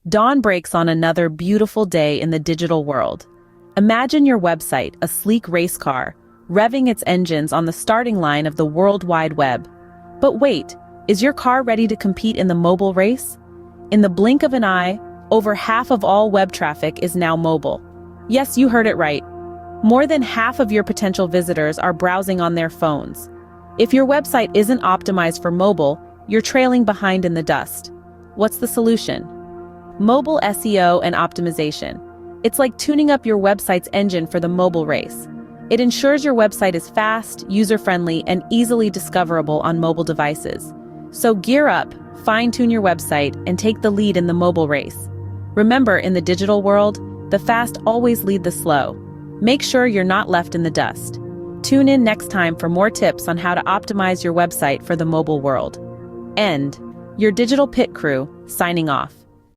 Dawn breaks on another beautiful day in the digital world. Imagine your website, a sleek race car, revving its engines on the starting line of the World Wide Web. But wait, is your car ready to compete in the mobile race? In the blink of an eye, over half of all web traffic is now mobile. Yes, you heard it right. More than half of your potential visitors are browsing on their phones. If your website isn't optimized for mobile, you're trailing behind in the dust. What's the solution? Mobile SEO and optimization. It's like tuning up your website's engine for the mobile race. It ensures your website is fast, user-friendly, and easily discoverable on mobile devices. So gear up, fine-tune your website, and take the lead in the mobile race. Remember, in the digital world, the fast always lead the slow. Make sure you're not left in the dust. Tune in next time for more tips on how to optimize your website for the mobile world. End. Your digital pit crew, signing off.